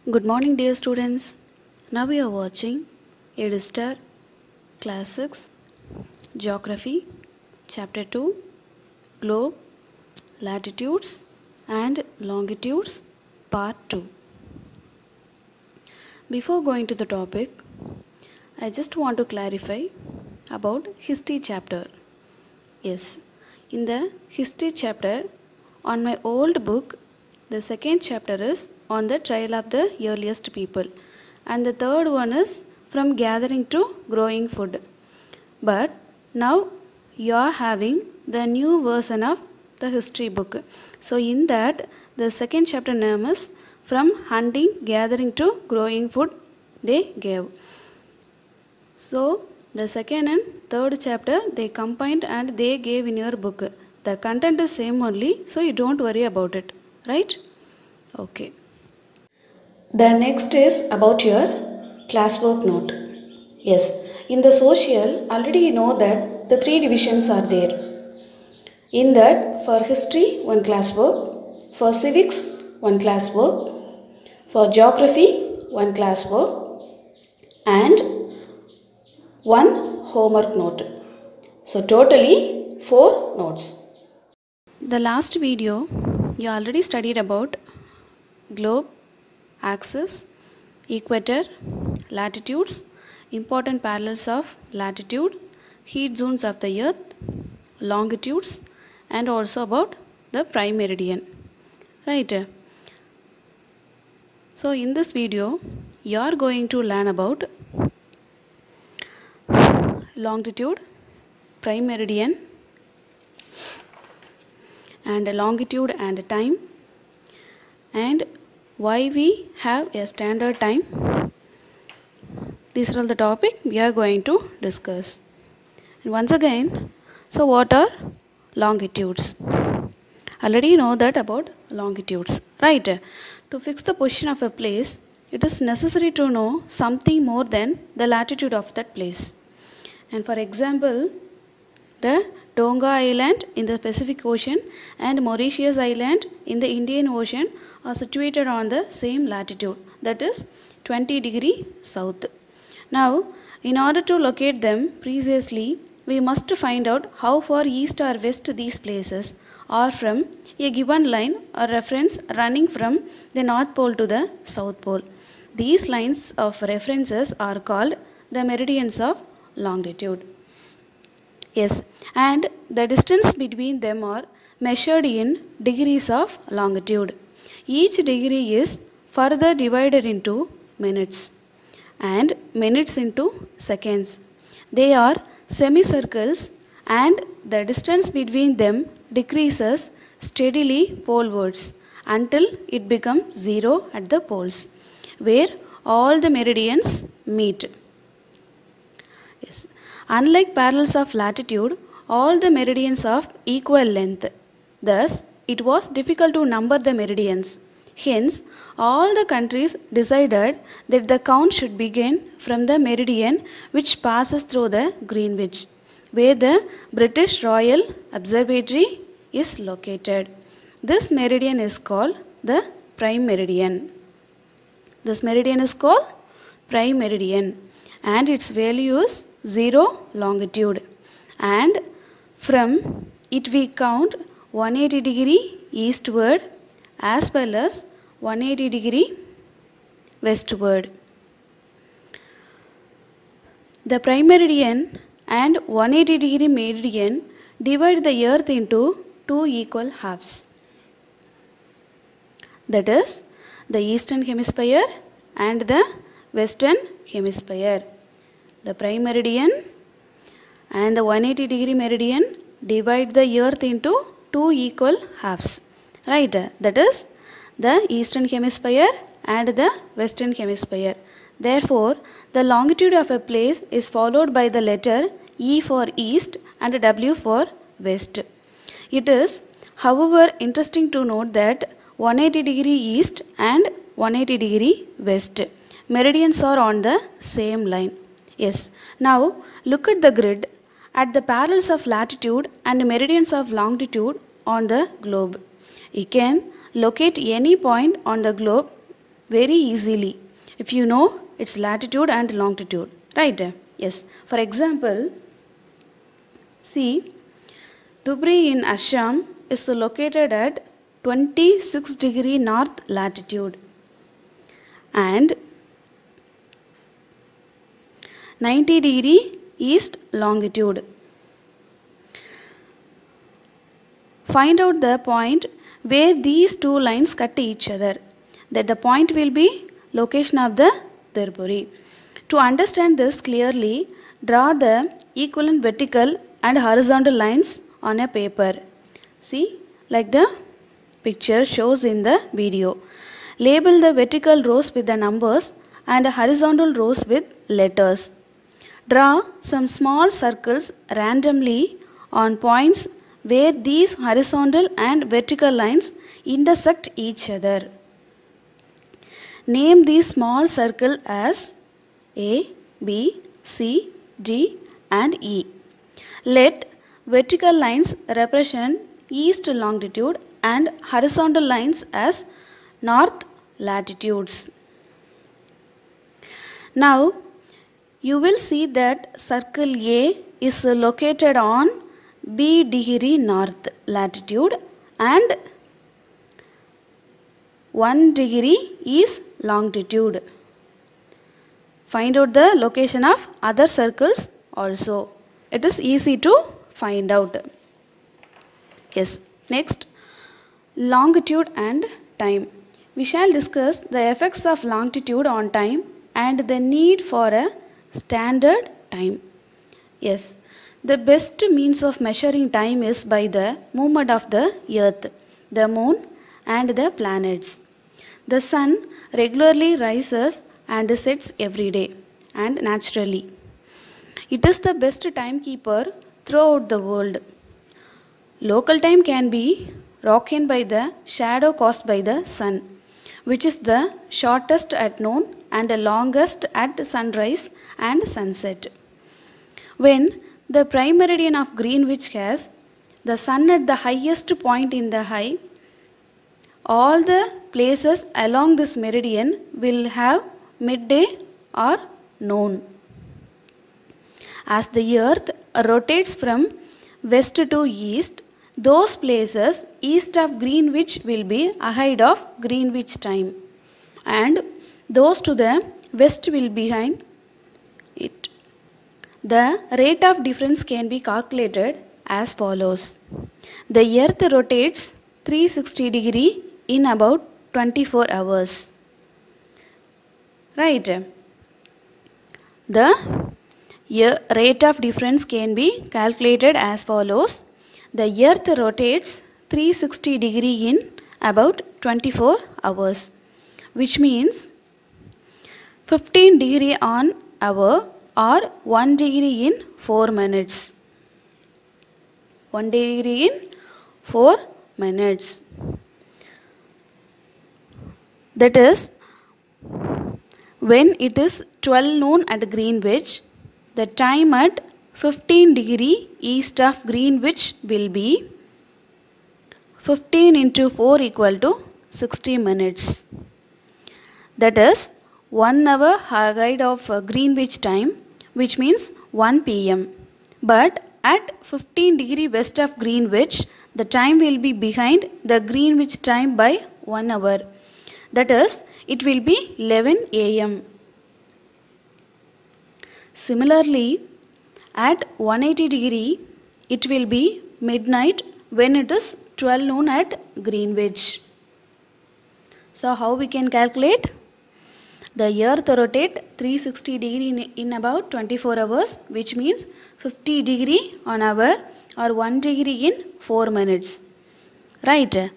Good morning, dear students. Now we are watching EduStar Class 6 Geography Chapter 2 Globe, Latitudes and Longitudes Part 2. Before going to the topic, I just want to clarify about History chapter. Yes, in the History chapter, on my old book, the second chapter is on the trial of the earliest people, and the third one is from gathering to growing food. But now you are having the new version of the history book. So in that, the second chapter name is from hunting, gathering to growing food they gave. So the second and third chapter they combined and they gave in your book. The content is same only, so you don't worry about it, right? Okay. The next is about your classwork note. Yes, in the social already you know that the three divisions are there. In that, for history one classwork, for civics one classwork, for geography one classwork, and one homework note. So totally 4 notes. The last video you already studied about globe, axis, equator, latitudes, important parallels of latitudes, heat zones of the earth, longitudes, and also about the prime meridian. Right? So in this video you are going to learn about longitude, prime meridian, and longitude and time, and why we have a standard time. These are all the topic we are going to discuss. And once again, so what are longitudes? Already you know that about longitudes, right? To fix the position of a place, it is necessary to know something more than the latitude of that place. And for example, the Tonga Island in the Pacific Ocean and Mauritius Island in the Indian Ocean are situated on the same latitude, that is 20 degree south. Now, in order to locate them precisely, we must find out how far east or west these places are from a given line or reference running from the North Pole to the South Pole. These lines of references are called the meridians of longitude. Yes, and the distance between them are measured in degrees of longitude. Each degree is further divided into minutes and minutes into seconds. They are semicircles and the distance between them decreases steadily polewards until it becomes 0 at the poles, where all the meridians meet. Yes. Unlike parallels of latitude, all the meridians of equal length. Thus, it was difficult to number the meridians. Hence, all the countries decided that the count should begin from the meridian which passes through the Greenwich, where the British Royal Observatory is located. This meridian is called the prime meridian. This meridian is called prime meridian, and its value is 0 longitude, and from it we count 180 degree eastward as well as 180 degree westward. The prime meridian and 180 degree meridian divide the earth into two equal halves, that is the eastern hemisphere and the western hemisphere. The prime meridian and the 180 degree meridian divide the earth into two equal halves, right? That is the eastern hemisphere and the western hemisphere. Therefore, the longitude of a place is followed by the letter E for east and W for west. It is, however, interesting to note that 180 degree east and 180 degree west meridians are on the same line. Yes, now look at the grid at the parallels of latitude and meridians of longitude on the globe. You can locate any point on the globe very easily if you know its latitude and longitude, right? Yes. For example, see, Dhubri in Assam is located at 26 degree north latitude and 90 degree east longitude. Find out the point where these two lines cut each other. That the point will be location of the Dhubri. To understand this clearly, draw the equivalent vertical and horizontal lines on a paper. See, like the picture shows in the video. Label the vertical rows with the numbers and the horizontal rows with letters. Draw some small circles randomly on points where these horizontal and vertical lines intersect each other. Name these small circles as A, B, C, D and E. Let vertical lines represent east longitude and horizontal lines as north latitudes. Now, you will see that circle A is located on B degree north latitude and 1 degree east longitude. Find out the location of other circles also. It is easy to find out. Yes. Next, longitude and time. We shall discuss the effects of longitude on time and the need for a standard time. Yes. The best means of measuring time is by the movement of the earth, the moon and the planets. The sun regularly rises and sets every day and naturally. It is the best timekeeper throughout the world. Local time can be broken by the shadow caused by the sun, which is the shortest at noon and the longest at sunrise and sunset. When the prime meridian of Greenwich has the sun at the highest point in the sky, all the places along this meridian will have midday or noon. As the earth rotates from west to east, those places east of Greenwich will be ahead of Greenwich time and those to the west will be behind it. The rate of difference can be calculated as follows. The earth rotates 360 degree in about 24 hours. Right? The rate of difference can be calculated as follows. The earth rotates 360 degree in about 24 hours, which means 15 degree on hour or 1 degree in 4 minutes. 1 degree in 4 minutes. That is, when it is 12 noon at Greenwich, the time at 15 degree east of Greenwich will be 15 into 4 equal to 60 minutes. That is 1 hour ahead of Greenwich time, which means 1 p.m. But at 15 degree west of Greenwich, the time will be behind the Greenwich time by 1 hour. That is, it will be 11 a.m. Similarly, at 180 degree, it will be midnight when it is 12 noon at Greenwich. So, how we can calculate? The earth rotates 360 degree in about 24 hours, which means 50 degree on hour or 1 degree in 4 minutes. Right?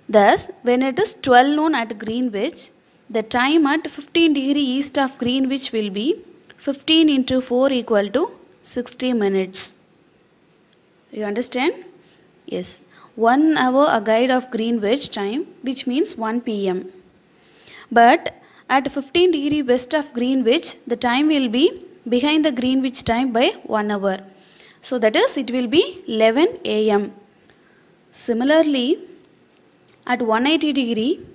Thus, when it is 12 noon at Greenwich, the time at 15 degree east of Greenwich will be 15 into 4 equal to 60 minutes. You understand? Yes. 1 hour ahead of Greenwich time, which means 1 p.m. But at 15 degree west of Greenwich, the time will be behind the Greenwich time by 1 hour. So that is, it will be 11 a.m. Similarly, at 180 degree,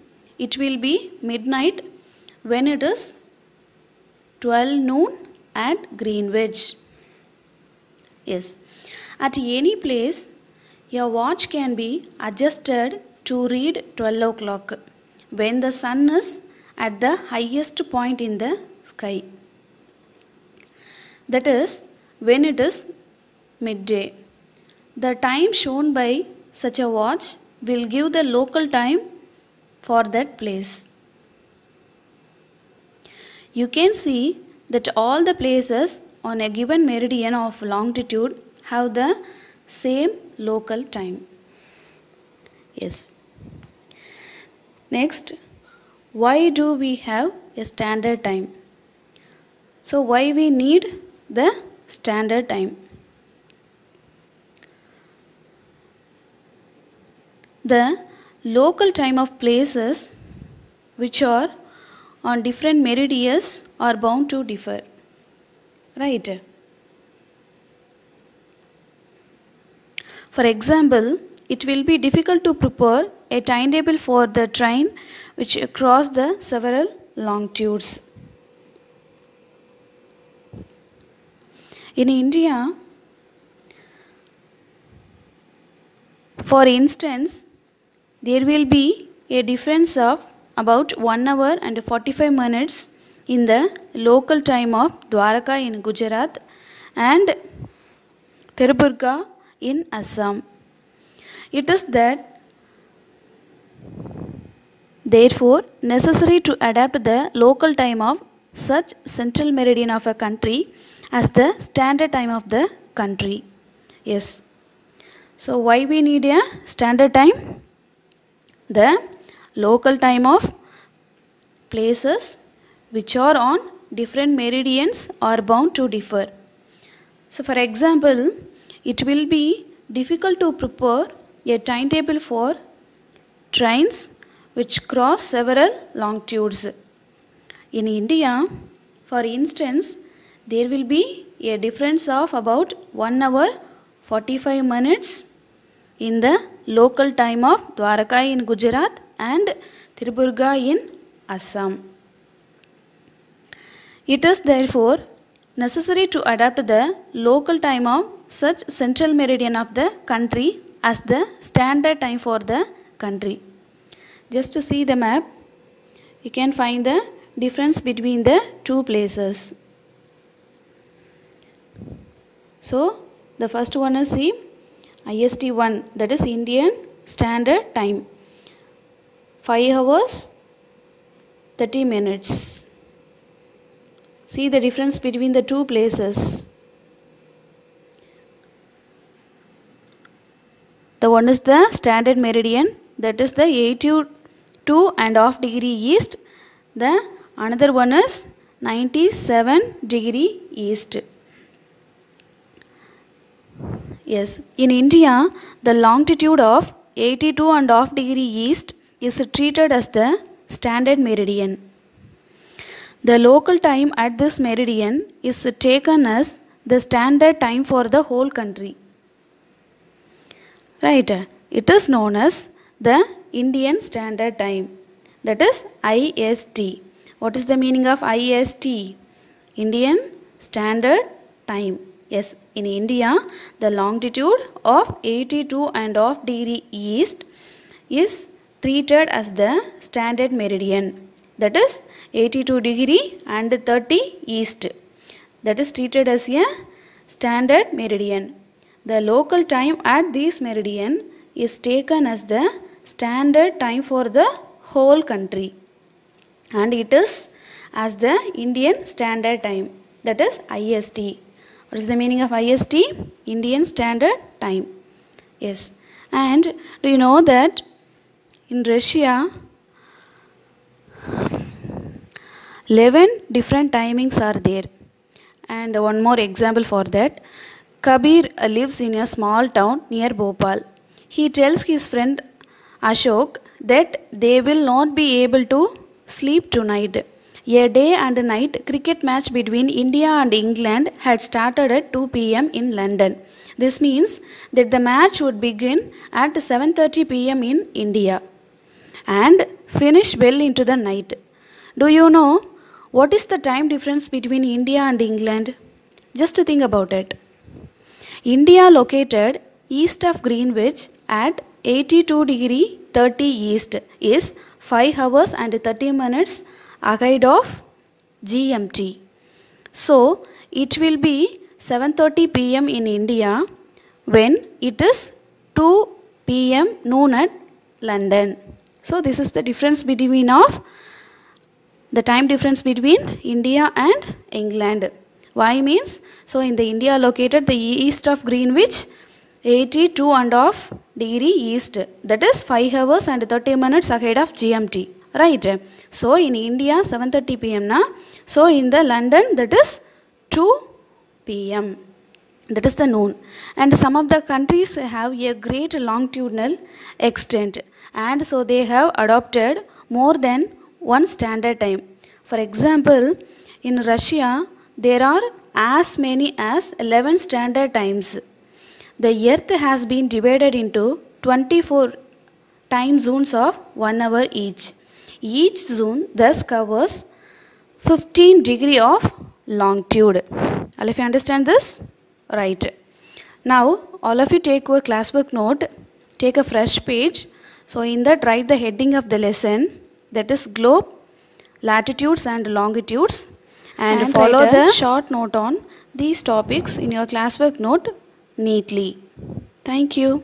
it will be midnight when it is 12 noon at Greenwich. Yes, at any place your watch can be adjusted to read 12 o'clock when the sun is at the highest point in the sky. That is when it is midday. The time shown by such a watch will give the local time for that place. You can see that all the places on a given meridian of longitude have the same local time. Yes. Next, why do we have a standard time? So why we need the standard time? The local time of places which are on different meridians are bound to differ. Right? For example, it will be difficult to prepare a timetable for the train which cross the several longitudes. In India, for instance, there will be a difference of about 1 hour and 45 minutes in the local time of Dwarka in Gujarat and Tirupurga in Assam. It is that therefore necessary to adapt the local time of such central meridian of a country as the standard time of the country. Yes. So why we need a standard time? The local time of places which are on different meridians are bound to differ. So for example, it will be difficult to prepare a timetable for trains which cross several longitudes. In India, for instance, there will be a difference of about 1 hour 45 minutes in the local time of Dwarka in Gujarat and Tirupurga in Assam. It is therefore necessary to adapt the local time of such central meridian of the country as the standard time for the country. Just to see the map, you can find the difference between the two places. So the first one is see IST1, that is Indian Standard Time, 5 hours 30 minutes. See the difference between the two places. The one is the standard meridian, that is the 82.5 degree east. The another one is 97 degree east. Yes, in India, the longitude of 82.5 degree east is treated as the standard meridian. The local time at this meridian is taken as the standard time for the whole country. Right, it is known as the Indian Standard Time, that is IST. What is the meaning of IST? Indian Standard Time. Yes, in India, the longitude of 82.5 degree east is treated as the standard meridian, that is 82 degree and 30 east. That is treated as a standard meridian. The local time at this meridian is taken as the standard time for the whole country, and it is as the Indian Standard Time, that is IST. What is the meaning of IST? Indian Standard Time. Yes. And do you know that in Russia 11 different timings are there? And one more example for that. Kabir lives in a small town near Bhopal. He tells his friend Ashok that they will not be able to sleep tonight. A day and night cricket match between India and England had started at 2 p.m. in London. This means that the match would begin at 7:30 p.m. in India and finish well into the night. Do you know what is the time difference between India and England? Just think about it. India located east of Greenwich at 82 degree 30 east is 5 hours and 30 minutes ahead of GMT. So it will be 7:30 p.m. in India when it is 2 p.m. noon at London. So this is the difference between of the time difference between India and England. Why means, so in the India located the east of Greenwich 82.5 degree east, that is 5 hours and 30 minutes ahead of GMT, right? So in India 7:30 p.m. na, so in the London that is 2 p.m. that is the noon. And some of the countries have a great longitudinal extent, and so they have adopted more than one standard time. For example, in Russia there are as many as 11 standard times. The earth has been divided into 24 time zones of 1 hour each. Each zone thus covers 15 degree of longitude. All of you understand this? Right. Now all of you take your classwork note, take a fresh page. So in that write the heading of the lesson, that is globe, latitudes and longitudes, and follow the short note on these topics in your classwork note neatly. Thank you.